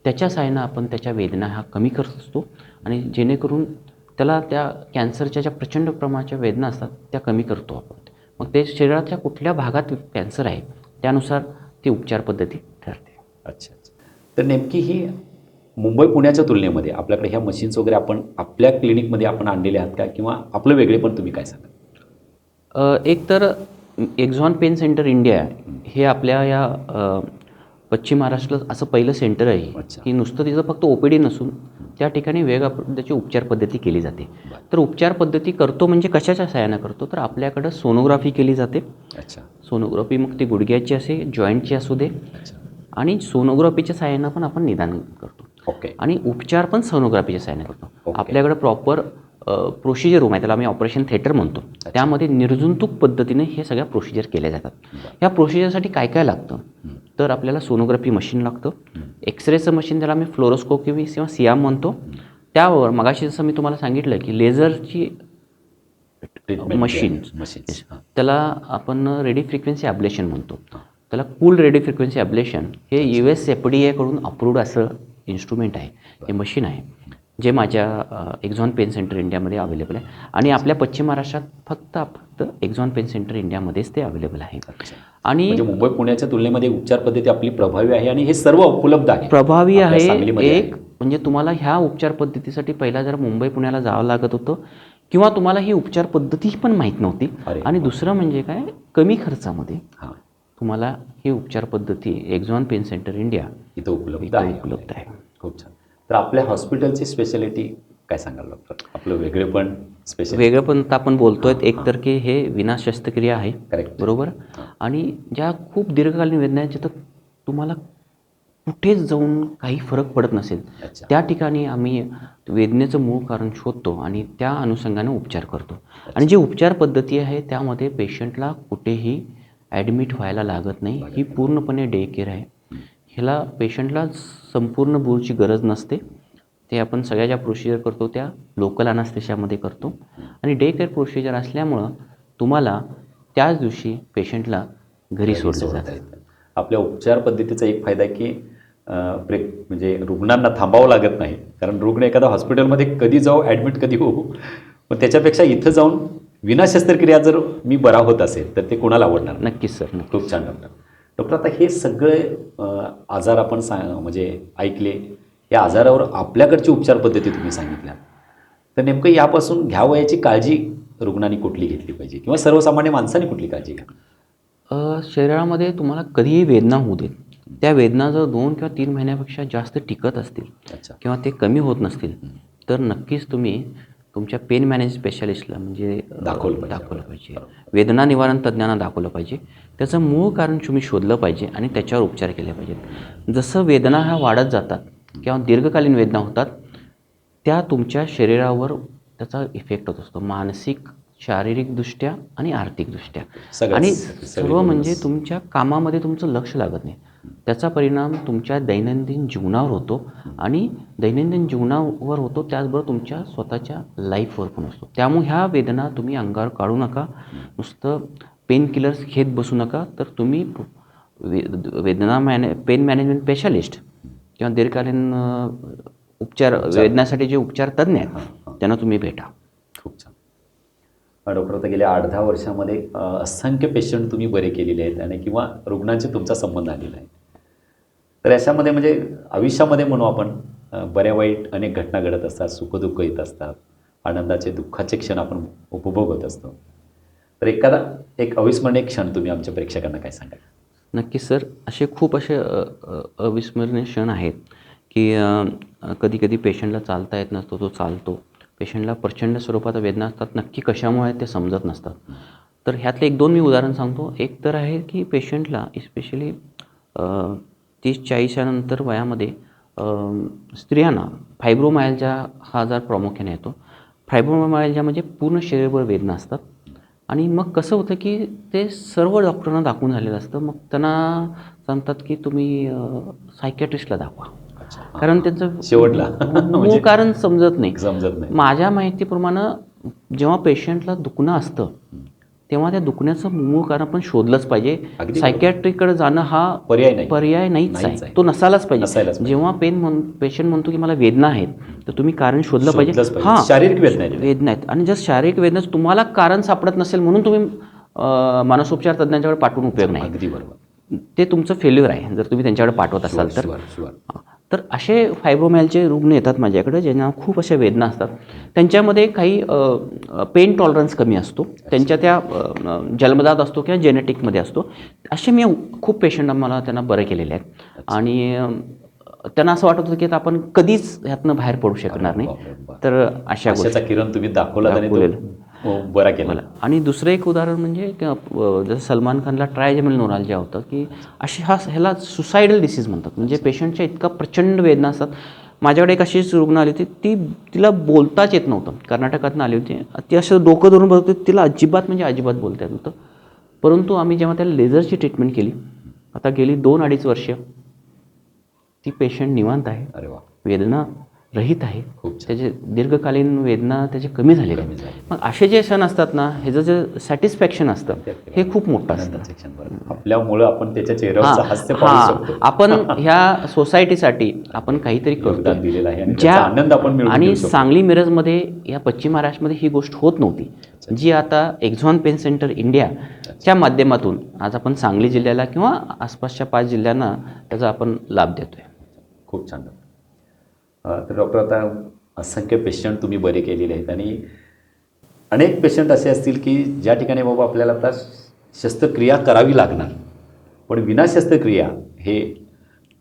त्याच्या साहाय्यानं आपण त्याच्या वेदना ह्या कमी करत असतो आणि जेणेकरून त्याला त्या कॅन्सरच्या ज्या प्रचंड प्रमाणाच्या वेदना असतात त्या कमी करतो आपण. मग ते शरीराच्या कुठल्या भागात कॅन्सर आहे त्यानुसार ती उपचार पद्धती ठरते. अच्छा अच्छा. तर नेमकी ही मुंबई पुण्याच्या तुलनेमध्ये आपल्याकडे ह्या मशीन्स वगैरे आपण आपल्या क्लिनिकमध्ये आपण आणलेले आहात का, किंवा आपलं वेगळेपण तुम्ही काय सांगाल? एक तर एक्झॉन पेन सेंटर इंडिया हे आपल्या या पश्चिम महाराष्ट्रात असं पहिलं सेंटर आहे अच्छा. की नुसतं तिथं फक्त OPD नसून त्या ठिकाणी वेगळ्या पद्धतीची उपचार पद्धती केली जाते. तर उपचार पद्धती करतो म्हणजे कशाच्या सहाय्यानं करतो, तर आपल्याकडं सोनोग्राफी केली जाते. अच्छा सोनोग्राफी मग ती गुडघ्याची असे, जॉईंटची असू दे, अच्छा. आणि सोनोग्राफीच्या सहाय्यानं पण आपण निदान करतो ओके आणि उपचार पण सोनोग्राफीच्या सहाय्याने करतो. ओके. आपल्याकडे प्रॉपर प्रोसिजर रूम आहे, त्याला आम्ही ऑपरेशन थिएटर म्हणतो. त्यामध्ये निर्जंतुक पद्धतीने हे सगळ्या प्रोसिजर केल्या जातात. ह्या प्रोसिजरसाठी काय काय लागतं, तर आपल्याला सोनोग्राफी मशीन लागतं, एक्सरेचं मशीन त्याला आम्ही फ्लोरोस्कोपी किंवा सियाम म्हणतो. त्यावर मगाशी जसं मी तुम्हाला सांगितलं की लेझरची मशीन, मशीन्स. त्याला आपण रेडिओ फ्रिक्वेन्सी ॲब्लेशन म्हणतो. त्याला कूल रेडिओ फ्रिक्वेन्सी ॲब्लेशन हे US FDA कडून अप्रूव्ड असं इन्स्ट्रुमेंट आहे, हे मशीन आहे, जे माझ्या एक्झॉन पेन सेंटर इंडियामध्ये अवेलेबल आहे. आणि आपल्या पश्चिम महाराष्ट्रात फक्त एक्झॉन पेन सेंटर इंडियामध्येच ते अवेलेबल आहे. आणि म्हणजे मुंबई पुण्याच्या तुलनेमध्ये उपचार पद्धती आपली प्रभावी आहे आणि हे सर्व उपलब्ध आहे. प्रभावी आपल्या आहे. सांगलीमध्ये आहे. एक म्हणजे तुम्हाला ह्या उपचार पद्धतीसाठी पहिला जर मुंबई पुण्याला जावं लागत होतं किंवा तुम्हाला ही उपचार पद्धती पण माहीत नव्हती. अरे. आणि दुसरं म्हणजे काय, कमी खर्चामध्ये हां तुम्हाला ही उपचार पद्धती एक्झॉन पेन सेंटर इंडिया इथं उपलब्ध इथं आहे. उपलब्ध आहे. खूप छान. तर आपल्या हॉस्पिटलची स्पेशालिटी काय सांगाल डॉक्टर? आपलं वेगळेपण स्पेशल वेगळं पण आता आपण बोलतोय एक तर की हे विना शस्त्रक्रिया आहे, करेक्ट बरोबर. आणि ज्या खूप दीर्घकालीन वेदना आहेत जिथं तुम्हाला कुठेच जाऊन काही फरक पडत नसेल, अच्छा. त्या ठिकाणी आम्ही वेदनेचं मूळ कारण शोधतो आणि त्या अनुषंगाने उपचार करतो. आणि जी उपचार पद्धती आहे त्यामध्ये पेशंटला कुठेही ॲडमिट व्हायला लागत नाही. ही पूर्णपणे डे केअर आहे. ह्याला पेशंटला संपूर्ण बुरची गरज नसते. ते आपण सगळ्या ज्या प्रोसिजर करतो त्या लोकल अनास्थेशियामध्ये करतो. आणि डे केअर प्रोसिजर असल्यामुळं तुम्हाला त्याच दिवशी पेशंटला घरी सोडलं जातं. आपल्या उपचार पद्धतीचा एक फायदा आहे की म्हणजे रुग्णांना थांबावं लागत नाही. कारण रुग्ण एखाद्या हॉस्पिटलमध्ये कधी जाऊ, ॲडमिट कधी होऊ, पण त्याच्यापेक्षा इथं जाऊन विना शस्त्रक्रिया जर मी बरा होत असेल तर ते कोणाला आवडणार? नक्कीच सर. खूप छान डॉक्टर. डॉक्टर आता हे सगळे आजार आपण म्हणजे ऐकले, या आजारावर आपल्याकडची उपचार पद्धती तुम्ही सांगितल्या, तर नेमकं यापासून घ्यावयाची काळजी रुग्णांनी कुठली घेतली पाहिजे किंवा सर्वसामान्य माणसाने कुठली काळजी घ्या? शरीरामध्ये तुम्हाला कधीही वेदना होऊ देत, त्या वेदना जर 2 किंवा 3 महिन्यापेक्षा जास्त टिकत असतील अच्छा. किंवा ते कमी होत नसतील तर नक्कीच तुम्ही तुमच्या पेन मॅनेज स्पेशालिस्टला म्हणजे दाखवलं पाहिजे. वेदना निवारण तज्ज्ञांना दाखवलं पाहिजे. त्याचं मूळ कारण तुम्ही शोधलं पाहिजे आणि त्याच्यावर उपचार केले पाहिजेत. जसं वेदना ह्या वाढत जातात किंवा दीर्घकालीन वेदना होतात त्या तुमच्या शरीरावर त्याचा इफेक्ट होत असतो, मानसिक, शारीरिकदृष्ट्या आणि आर्थिकदृष्ट्या. आणि सर्व म्हणजे तुमच्या कामामध्ये तुमचं लक्ष लागत नाही. त्याचा परिणाम तुमच्या दैनंदिन जीवनावर होतो आणि दैनंदिन जीवनावर होतो त्याचबरोबर तुमच्या स्वतःच्या लाईफवर पण असतो. त्यामुळे ह्या वेदना तुम्ही अंगावर काढू नका, नुसतं पेन किलर्स घेत बसू नका. तर तुम्ही पेन मॅनेजमेंट स्पेशालिस्ट किंवा दीर्घकालीन उपचार वेदनासाठी जे उपचार तज्ज्ञ आहेत त्यांना तुम्ही भेटा. खूप छान. डॉक्टर आता गेल्या 8-10 वर्षामध्ये असंख्य पेशंट तुम्ही बरे केलेले आहेत आणि किंवा रुग्णांशी तुमचा संबंध आलेला आहे. तर याच्यामध्ये म्हणजे आयुष्यामध्ये म्हणू आपण बऱ्या वाईट अनेक घटना घडत असतात, सुखदुःख येत असतात, आनंदाचे दुःखाचे क्षण आपण उपभोगत असतो. तर एक अविस्मरणीय क्षण तुम्ही आमच्या प्रेक्षकांना काय सांगाल? नक्कीच सर. खूप असे अविस्मरणीय क्षण आहेत की कधी कधी पेशंटला चालता येत नसतो, तो चालतो. पेशंटला प्रचंड स्वरूपात वेदना असतात, नक्की कशामुळे ते समजत नसतात. तर ह्यातले 1-2 मी उदाहरण सांगतो. एक तर आहे की पेशंटला स्पेशली 30-40 नंतर वयामध्ये स्त्रियांना फायब्रोमायल्जिया हा आजार प्रामुख्याने येतो. फायब्रोमायल्जिया म्हणजे पूर्ण शरीरभर वेदना असतात आणि मग कसं होतं की ते सर्व डॉक्टरांना दाखवून झालेलं असतं. मग त्यांना सांगतात की तुम्ही सायकॅट्रिस्टला दाखवा. अच्छा. कारण त्यांचं शेवटला मूळ म्हणजे कारण समजत नाही. समजत नाही. माझ्या माहितीप्रमाणे जेव्हा पेशंटला दुखणं असतं तेव्हा त्या दुखण्याचं मूळ कारण पण शोधलंच पाहिजे. अगदी बरोबर. सायकॅट्रिकडे जाणं हा पर्याय नाही. पर्याय नाहीच नाहीच आहे. आहे. तो नसायलाच पाहिजे. नसायलाच पाहिजे. जेव्हा पेशंट म्हणतो की मला वेदना आहेत तर तुम्ही कारण शोधलं शोधलंच पाहिजे. पाहिजे. शारीरिक वेदना आहेत. वेदना आहेत आणि जर शारीरिक वेदना तुम्हाला कारण सापडत नसेल म्हणून तुम्ही मानसोपचार तज्ज्ञांच्याकडे पाठवून उपयोग नाही. अगदी बरोबर. ते तुमचं फेल्युअर आहे जर तुम्ही त्यांच्याकडे पाठवत असाल तर. शुअर. तर असे फायब्रोमायल्चे रुग्ण येतात माझ्याकडे ज्यांना खूप अशा वेदना असतात. त्यांच्यामध्ये काही पेन टॉलरन्स कमी असतो. त्यांच्या त्या जन्मजात असतो किंवा जेनेटिकमध्ये असतो. असे मी खूप पेशंट मला त्यांना बरे केलेले आहेत. आणि त्यांना असं वाटत होतं की आता आपण कधीच ह्यातनं बाहेर पडू शकणार नाही. तर अशा आशेचा किरण तुम्ही दाखवला आणि तो बरा केला. आणि दुसरं एक उदाहरण म्हणजे जसं सलमान खानला ट्रायजेमिनल न्यूराल्जिया होतं की ह्याला सुसायडल डिसीज म्हणतात. म्हणजे पेशंटच्या इतका प्रचंड वेदना असतात. माझ्याकडे एक अशीच रुग्ण आली होती तिला बोलताच येत नव्हतं. कर्नाटकातून आली होती. ती असं डोकं धरून बघत होती. तिला अजिबात बोलता येत नव्हतं. परंतु आम्ही जेव्हा त्याला लेझरची ट्रीटमेंट केली आता गेली 2-2.5 वर्ष ती पेशंट निवांत आहे. अरे वा. वेदना रहित आहे. खूप छान. त्याचे दीर्घकालीन वेदना त्याचे कमी झालेले आहेत. मग असे जे क्षण असतात ना ह्याचं जे सॅटिस्फॅक्शन असतं हे खूप मोठं असतं. आपल्यामुळं आपण त्याच्या चेहऱ्यावरचं हास्य पाहू शकतो. आपण ह्या सोसायटीसाठी आपण काहीतरी योगदान दिलेलं आहे आणि ज्या त्याचा आनंद आपण मिळवून आणि घेऊ शकतो. सांगली मिरजमध्ये या पश्चिम महाराष्ट्रामध्ये ही गोष्ट होत नव्हती जी आता एक्झॉन पेन सेंटर इंडियाच्या माध्यमातून आज आपण सांगली जिल्ह्याला किंवा आसपासच्या 5 जिल्ह्यांना त्याचा आपण लाभ देतोय. खूप छान. तर डॉक्टर आता असंख्य पेशंट तुम्ही बरे केलेले आहेत आणि अनेक पेशंट असे असतील की ज्या ठिकाणी बाबा आपल्याला आता शस्त्रक्रिया करावी लागणार पण विना शस्त्रक्रिया हे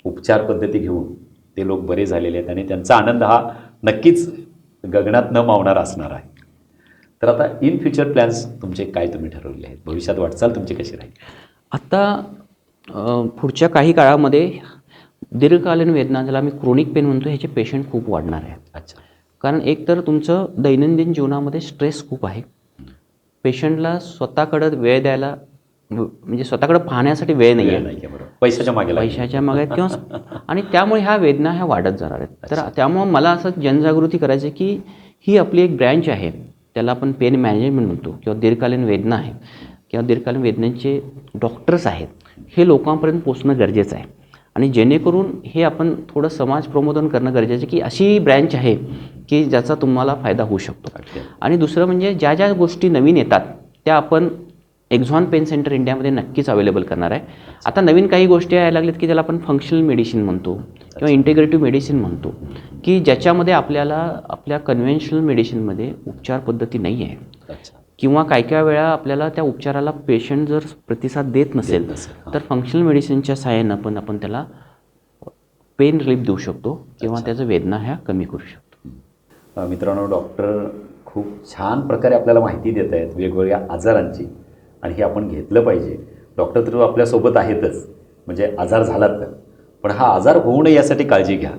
उपचार पद्धती घेऊन ते लोक बरे झालेले आहेत आणि त्यांचा आनंद हा नक्कीच गगनात न मावणार असणार आहे. तर आता इन फ्युचर प्लॅन्स तुमचे काय तुम्ही ठरवले आहेत? भविष्यात वाटचाल तुमची कशी राहील? आता पुढच्या काही काळामध्ये दीर्घकालीन वेदना ज्याला आम्ही क्रोनिक पेन म्हणतो ह्याचे पेशंट खूप वाढणार आहे. अच्छा. कारण एक तर तुमचं दैनंदिन जीवनामध्ये स्ट्रेस खूप आहे. पेशंटला स्वतःकडं वेळ द्यायला म्हणजे स्वतःकडे पाहण्यासाठी वेळ नाही आहे. पैशाच्या मागे किंवा आणि त्यामुळे ह्या वेदना ह्या वाढत जाणार आहेत. तर त्यामुळं मला असं जनजागृती करायची की ही आपली एक ब्रँच आहे त्याला आपण पेन मॅनेजमेंट म्हणतो किंवा दीर्घकालीन वेदना आहे किंवा दीर्घकालीन वेदनेचे डॉक्टर्स आहेत हे लोकांपर्यंत पोचणं गरजेचं आहे. आणि जेणेकरून हे आपण थोडं समाज प्रबोधन करणं गरजेचं की अशी ब्रँच आहे की ज्याचा तुम्हाला फायदा होऊ शकतो. आणि दुसरं म्हणजे ज्या ज्या गोष्टी नवीन येतात त्या आपण एक्झॉन पेन सेंटर इंडियामध्ये नक्कीच अवेलेबल करणार आहे. आता नवीन काही गोष्टी यायला लागल्यात की ज्याला आपण फंक्शनल मेडिसिन म्हणतो किंवा इंटिग्रेटिव्ह मेडिसिन म्हणतो की ज्याच्यामध्ये आपल्याला आपल्या कन्व्हेन्शनल मेडिसिनमध्ये उपचार पद्धती नाही आहे किंवा काही वेळा आपल्याला त्या उपचाराला पेशंट जर प्रतिसाद देत नसेल तर फंक्शनल मेडिसिनच्या सहाय्यानं पण आपण त्याला पेन रिलीफ देऊ शकतो किंवा त्याचं वेदना ह्या कमी करू शकतो. मित्रांनो, डॉक्टर खूप छान प्रकारे आपल्याला माहिती देत आहेत वेगवेगळ्या आजारांची आणि हे आपण घेतलं पाहिजे. डॉक्टर तर आपल्यासोबत आहेतच म्हणजे आजार झालात तर पण हा आजार होऊ नये यासाठी काळजी घ्या.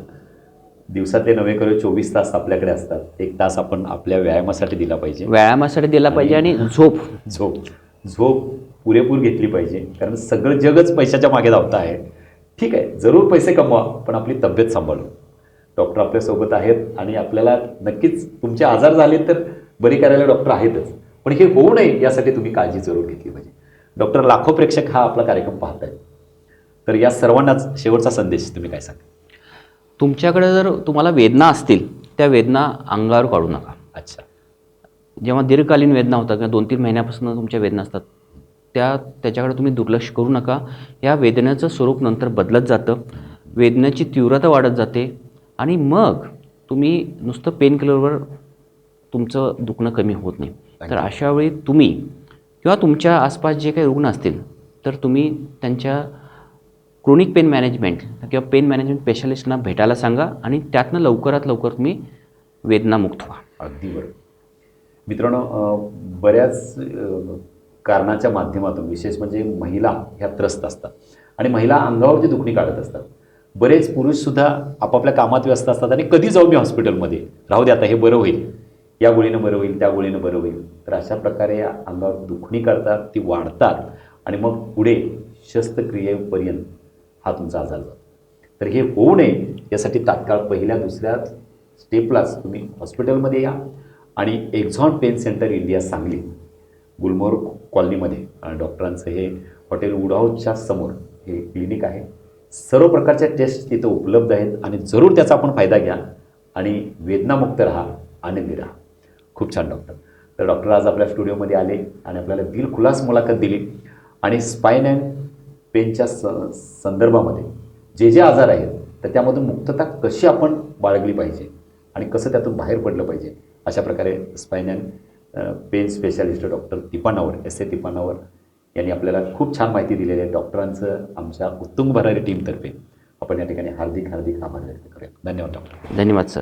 दिवसातले नवे करून 24 तास आपल्याकडे असतात. 1 तास आपण आपल्या व्यायामासाठी दिला पाहिजे आणि झोप पुरेपूर घेतली पाहिजे. कारण सगळं जगच पैशाच्या मागे धावतं आहे. ठीक आहे, जरूर पैसे कमवा पण आपली तब्येत सांभाळू. डॉक्टर आपल्यासोबत आहेत आणि आपल्याला नक्कीच तुमचे आजार झाले तर बरी करायला डॉक्टर आहेतच पण हे होऊ नये यासाठी तुम्ही काळजी जरूर घेतली पाहिजे. डॉक्टर, लाखो प्रेक्षक हा आपला कार्यक्रम पाहत आहेत तर या सर्वांनाच शेवटचा संदेश तुम्ही काय सांगा? तुमच्याकडे जर तुम्हाला वेदना असतील त्या वेदना अंगावर काढू नका. अच्छा. जेव्हा दीर्घकालीन वेदना होतात किंवा 2-3 महिन्यापासून तुमच्या वेदना असतात त्याच्याकडे तुम्ही दुर्लक्ष करू नका. या वेदनेचं स्वरूप नंतर बदलत जातं. वेदनेची तीव्रता वाढत जाते आणि मग तुम्ही नुसतं पेन किलरवर तुमचं दुखणं कमी होत नाही. तर अशावेळी तुम्ही किंवा तुमच्या आसपास जे काही रुग्ण असतील तर तुम्ही त्यांच्या क्रोनिक पेन मॅनेजमेंट किंवा पेन मॅनेजमेंट स्पेशलिस्टना भेटायला सांगा आणि त्यातनं लवकरात लवकर तुम्ही वेदनामुक्त व्हा. अगदी बरोबर. मित्रांनो, बऱ्याच कारणाच्या माध्यमातून विशेष म्हणजे महिला ह्या त्रस्त असतात आणि महिला अंगावरची दुखणी काढत असतात. बरेच पुरुषसुद्धा आपापल्या कामात व्यस्त असतात आणि कधी जाऊ मी हॉस्पिटलमध्ये, राहू दे आता हे बरं होईल या गोळीनं बरं होईल, त्या गोळीनं बरं होईल. तर अशा प्रकारे अंगावर दुखणी करतात, ती वाढतात आणि मग पुढे शस्त्रक्रियेपर्यंत हा तुमचा आजार जातो. तर हे होऊ नये यासाठी तात्काळ पहिल्या दुसऱ्या स्टेपलाच तुम्ही हॉस्पिटलमध्ये या आणि एक्झॉन पेन सेंटर इंडिया सांगली गुलमोहर कॉलनीमध्ये डॉक्टरांचं हे हॉटेल वूड हाऊसच्या समोर हे क्लिनिक आहे. सर्व प्रकारच्या टेस्ट तिथं उपलब्ध आहेत आणि जरूर त्याचा आपण फायदा घ्या आणि वेदनामुक्त राहा, आनंदी राहा. खूप छान डॉक्टर. तर डॉक्टर आज आपल्या स्टुडिओमध्ये आले आणि आपल्याला दिलखुलास मुलाखत दिली आणि स्पाइन अँड पेनच्या संदर्भामध्ये जे आजार आहेत तर त्यामधून मुक्तता कशी आपण बाळगली पाहिजे आणि कसं त्यातून बाहेर पडलं पाहिजे अशा प्रकारे spine and pain specialist doctor Dipanawar S.A. Dipanawar यांनी आपल्याला खूप छान माहिती दिलेली आहे. डॉक्टरांचं आमच्या उत्तुंग भरारी टीमतर्फे आपण या ठिकाणी हार्दिक आभार व्यक्त करूया. धन्यवाद डॉक्टर. धन्यवाद सर.